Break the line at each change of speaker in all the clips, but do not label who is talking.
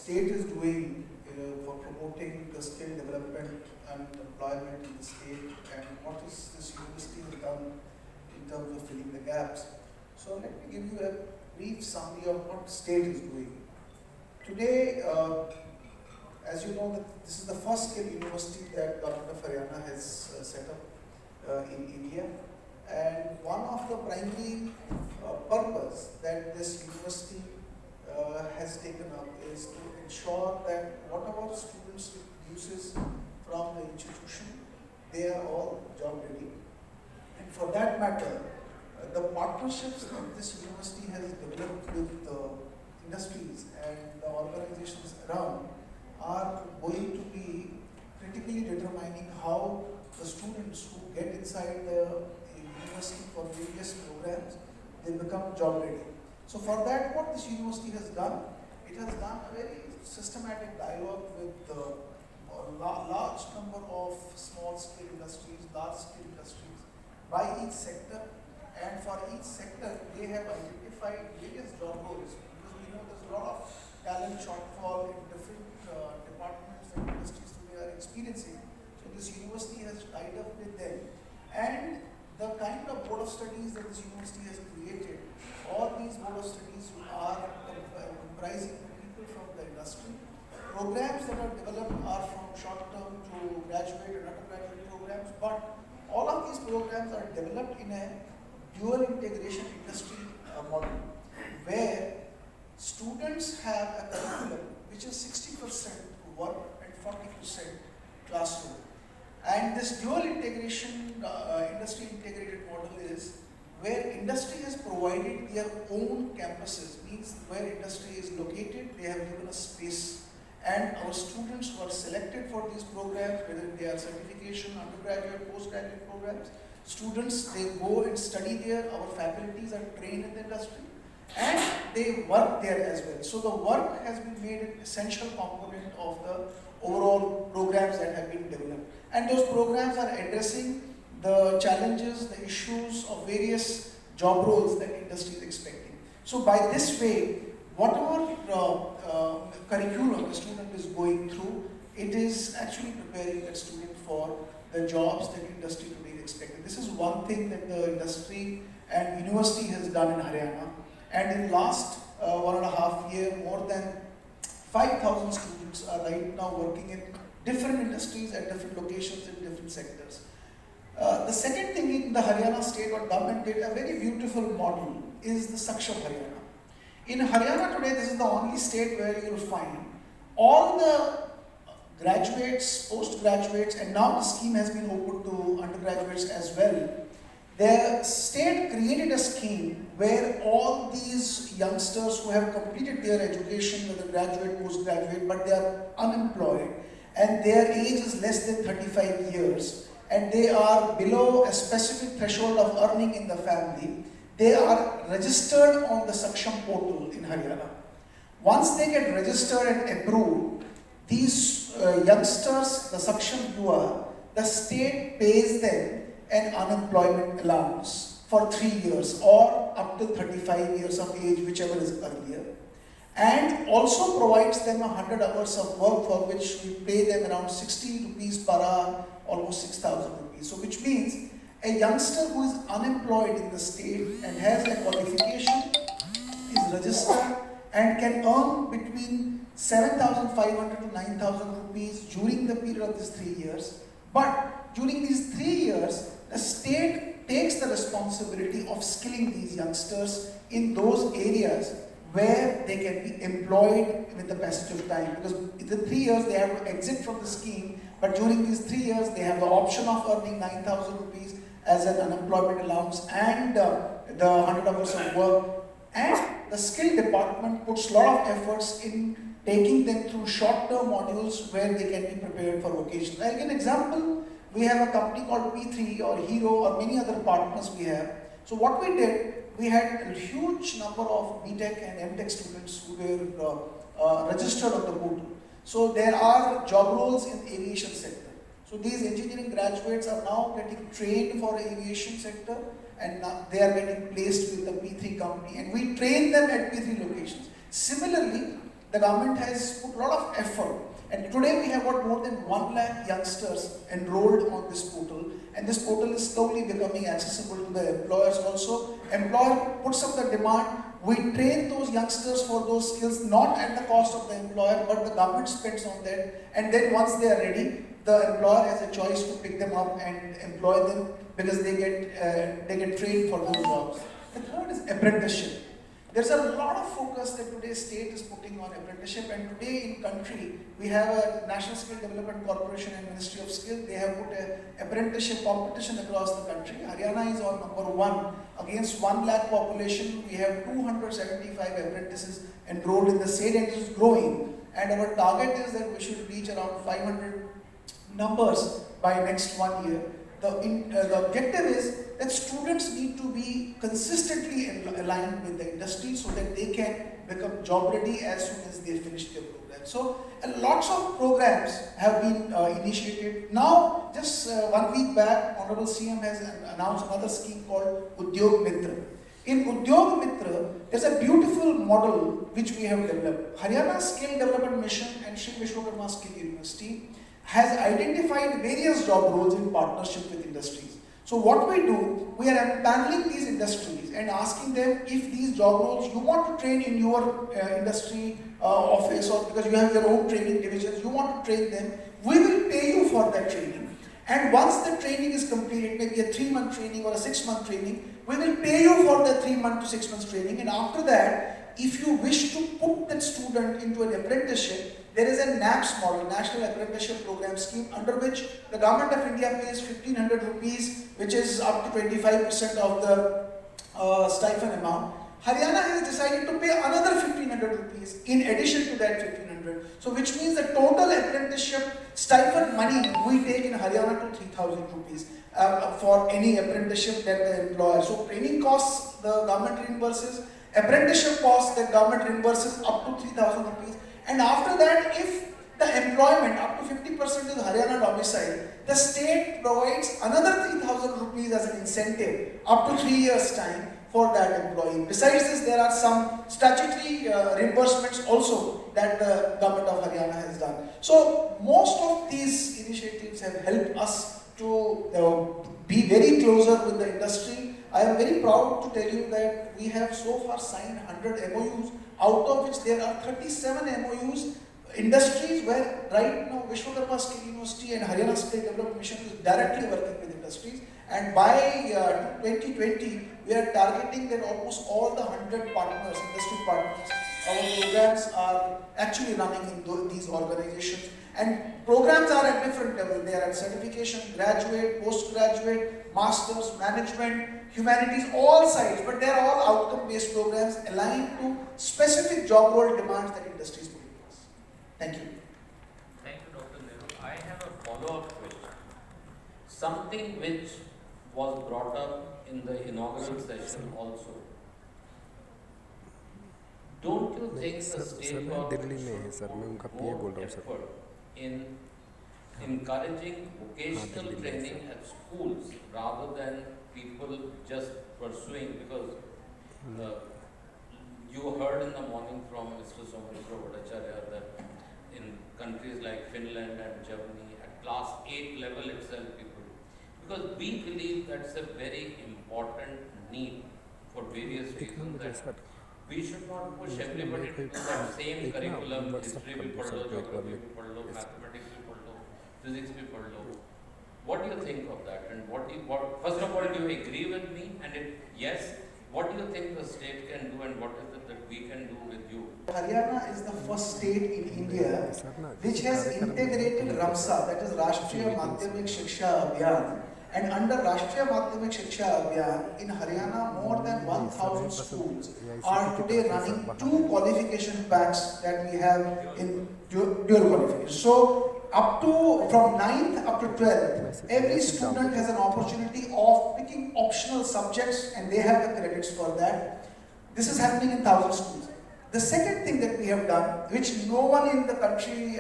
state is doing for promoting the skill development and employment in the state, and what is this university has done in terms of filling the gaps. So let me give you a brief summary of what state is doing. Today, as you know, that this is the first skill university that government of Haryana has set up in India, and one of the primary purpose that this university has taken up is to ensure that whatever students it produces from the institution, they are all job ready. And for that matter, the partnerships that this university has developed with industries and the organizations around are going to be critically determining how the students who get inside the university for various programs, they become job ready. So for that, what this university has done, it has done a very systematic dialogue with a large number of small scale industries, large scale industries by each sector, and for each sector they have identified various job roles, because we know there's a lot of talent shortfall in different departments and industries that they are experiencing. So this university has tied up with them, and the kind of board of studies that this university has created, all these board of studies are comprising people from the industry. Programs that are developed are from short-term to graduate and undergraduate programs, but all of these programs are developed in a dual integration industry model, where students have a curriculum which is 60% work and 40% classroom. And this dual integration, industry integrated model is where industry has provided their own campuses, means where industry is located, they have given a space. And our students who are selected for these programs, whether they are certification, undergraduate, postgraduate programs, students, they go and study there, our faculties are trained in the industry, and they work there as well. So the work has been made an essential component of the overall programs that have been developed. And those programs are addressing the challenges, the issues of various job roles that industry is expecting. So by this way, whatever curriculum the student is going through, it is actually preparing that student for the jobs that industry today is expecting. This is one thing that the industry and university has done in Haryana. And in last 1.5 years, more than 5,000 students are right now working in different industries at different locations in different sectors. The second thing in the Haryana state, what government did, a very beautiful model, is the Saksham Haryana. In Haryana today, this is the only state where you will find all the graduates, postgraduates, and now the scheme has been opened to undergraduates as well. The state created a scheme where all these youngsters who have completed their education, whether graduate, postgraduate, but they are unemployed, and their age is less than 35 years, and they are below a specific threshold of earning in the family, they are registered on the Saksham portal in Haryana. Once they get registered and approved, these youngsters, the Saksham Yuva, the state pays them an unemployment allowance for 3 years or up to 35 years of age, whichever is earlier, and also provides them 100 hours of work for which we pay them around 60 rupees per hour, almost 6,000 rupees. So which means a youngster who is unemployed in the state and has a qualification is registered and can earn between 7,500 to 9,000 rupees during the period of these 3 years. But during these 3 years, the state takes the responsibility of skilling these youngsters in those areas where they can be employed with the passage of time. Because in the 3 years they have to exit from the scheme, but during these 3 years they have the option of earning 9,000 rupees as an unemployment allowance and the 100 hours of work. And the skill department puts a lot of efforts in taking them through short-term modules where they can be prepared for vocations. I'll give an example. We have a company called P3 or Hero or many other partners we have. So what we did, we had a huge number of BTech and MTech students who were registered on the portal. So there are job roles in the aviation sector. So these engineering graduates are now getting trained for the aviation sector, and now they are getting placed with the P3 company, and we train them at P3 locations. Similarly, the government has put a lot of effort. And today we have got more than 1 lakh youngsters enrolled on this portal, and this portal is slowly becoming accessible to the employers also. Employer puts up the demand, we train those youngsters for those skills, not at the cost of the employer, but the government spends on that. And then once they are ready, the employer has a choice to pick them up and employ them because they get trained for those jobs. The third is apprenticeship. There's a lot of focus that today's state is putting on apprenticeship, and today in country we have a National Skill Development Corporation and Ministry of Skill. They have put an apprenticeship competition across the country. Haryana is on number 1 against 1 lakh population. We have 275 apprentices enrolled in the state, and it is growing. And our target is that we should reach around 500 numbers by next 1 year. The objective is that students need to be consistently aligned with the industry so that they can become job ready as soon as they finish their program. So lots of programs have been initiated. Now, just 1 week back, Honorable CM has announced another scheme called Udyog Mitra. In Udyog Mitra, there's a beautiful model which we have developed. Haryana Skill Development Mission and Shri Vishwakarma Skill University has identified various job roles in partnership with industries. So what we do, we are empaneling these industries and asking them if these job roles you want to train in your industry office, or because you have your own training divisions, you want to train them, we will pay you for that training. And once the training is completed, maybe a 3-month training or a 6-month training, we will pay you for the 3 month to 6 months training. And after that, if you wish to put that student into an apprenticeship, there is a NAPS model, National Apprenticeship Program Scheme, under which the Government of India pays 1,500 rupees, which is up to 25% of the stipend amount. Haryana has decided to pay another 1,500 rupees in addition to that 1,500. So which means the total apprenticeship stipend money we take in Haryana to 3,000 rupees for any apprenticeship that the employer. So training costs the government reimburses, apprenticeship costs the government reimburses up to 3,000 rupees. And after that, if the employment up to 50% is Haryana domicile, the state provides another 3,000 rupees as an incentive up to 3 years' time for that employee. Besides this, there are some statutory reimbursements also that the government of Haryana has done. So most of these initiatives have helped us to be very closer with the industry. I am very proud to tell you that we have so far signed 100 MOUs, out of which there are 37 MOUs, industries where right now Vishwakarma Skill University and Haryana Skill Development Mission is directly working with industries. And by 2020, we are targeting that almost all the 100 partners, industry partners, our programs are actually running in these organizations. And programs are at different levels. They are at certification, graduate, postgraduate, masters, management, humanities, all sides, but they are all outcome-based programs aligned to specific job role demands that industries put in place. Thank you.
Thank you, Dr. Nehru. I have a follow-up question. Something which was brought up in the inaugural session also. Don't you think the state government should put more effort in encouraging vocational training at schools rather than people just pursuing? Because you heard in the morning from Mr. Someshwar Bhattacharya that in countries like Finland and Germany, at class 8 level itself, people, because we believe that's a very important need for various reasons, that we should not push everybody to do that same curriculum, history भी पढ़ लो, geography भी पढ़ लो, mathematics भी पढ़ लो, physics भी पढ़ लो. What do you think of that? And first of all, do you agree with me? And if yes, what do you think the state can do, and what is it that we can do with you?
Haryana is the first state in India which has integrated RAMSA, that is Rashtriya Madhyamik Shiksha Abhiyan. And under Rashtriya Madhyamik Shiksha Abhiyan, in Haryana, more than 1,000 schools are today running 2 qualification packs that we have in dual qualification. So, from 9th up to 12th, every student has an opportunity of picking optional subjects, and they have the credits for that. This is happening in 1,000 schools. The second thing that we have done, which no one in the country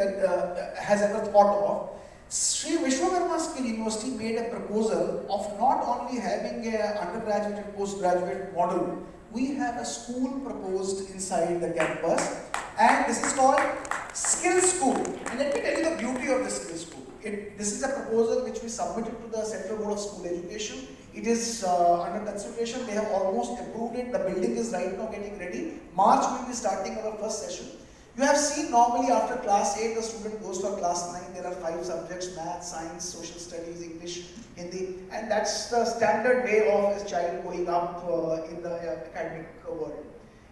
has ever thought of, Sri Vishwakarma Skill University made a proposal of not only having an undergraduate and postgraduate model. We have a school proposed inside the campus, And this is called Skill School. And let me tell you the beauty of the Skill School. This is a proposal which we submitted to the Central Board of School Education. It is under consideration. They have almost approved it. The building is right now getting ready. March we will be starting our first session. You have seen normally after class 8, the student goes for class 9. There are 5 subjects: math, science, social studies, English, Hindi. And that's the standard way of a child going up in the academic world.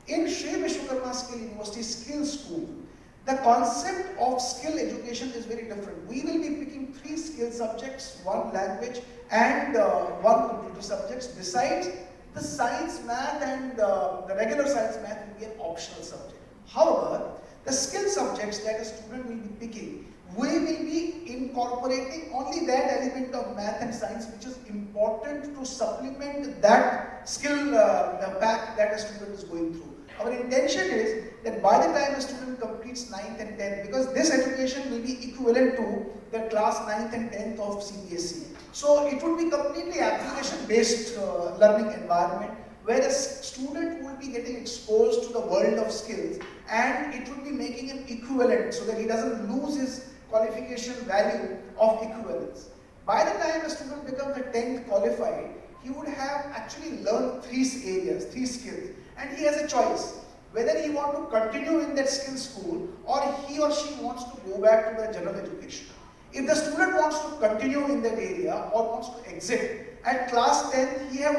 In Sri Vishwakarma Skill University Skill School, the concept of skill education is very different. We will be picking 3 skill subjects, 1 language and 1 computer subjects. Besides, the science, math and the regular science math will be an optional subject. However, the skill subjects that a student will be picking, we will be incorporating only that element of math and science which is important to supplement that skill pack that a student is going through. Our intention is that by the time a student completes 9th and 10th, because this education will be equivalent to the class 9th and 10th of CBSE. So it would be completely application-based learning environment where a student will be getting exposed to the world of skills, and it would be making him equivalent so that he doesn't lose his qualification value of equivalence. By the time a student becomes a 10th qualified, he would have actually learned 3 areas, 3 skills. And he has a choice, whether he wants to continue in that skill school or he or she wants to go back to the general education. If the student wants to continue in that area or wants to exit, at class 10, he has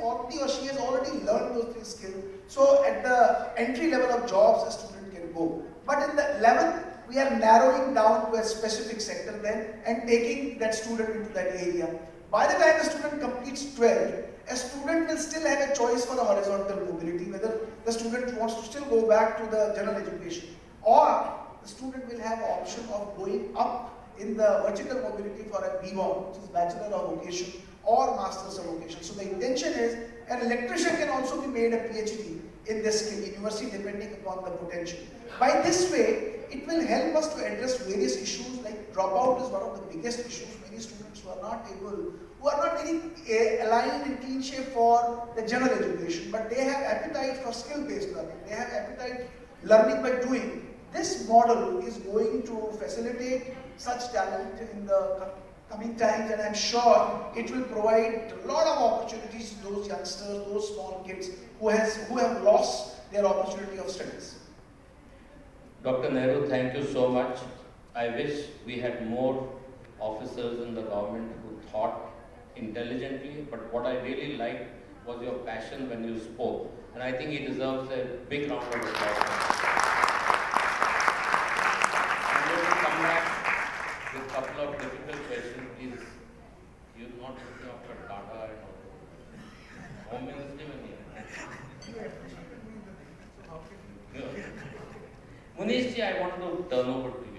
already or she has already learned those 3 skills. So at the entry level of jobs, a student can go. But in the 11th, we are narrowing down to a specific sector then and taking that student into that area. By the time the student completes 12, a student will still have a choice for the horizontal mobility, whether the student wants to still go back to the general education, or the student will have the option of going up in the vertical mobility for a B.Com, which is Bachelor of Vocation or Masters of Vocation. So the intention is an electrician can also be made a PhD in this skill university depending upon the potential. By this way, it will help us to address various issues like dropout is one of the biggest issues. Many students who are not very aligned in clean shape for the general education, but they have appetite for skill-based learning. They have appetite learning by doing. This model is going to facilitate such talent in the coming times, and I'm sure it will provide a lot of opportunities to those youngsters, those small kids who have lost their opportunity of studies.
Dr. Nehru, thank you so much. I wish we had more officers in the government who thought intelligently, but what I really liked was your passion when you spoke, and I think he deserves a big round of applause. I'm going to come back with a couple of difficult questions, please. You're not looking after data and all. Home Ministry में नहीं है. Munish ji, I want to turn over to you.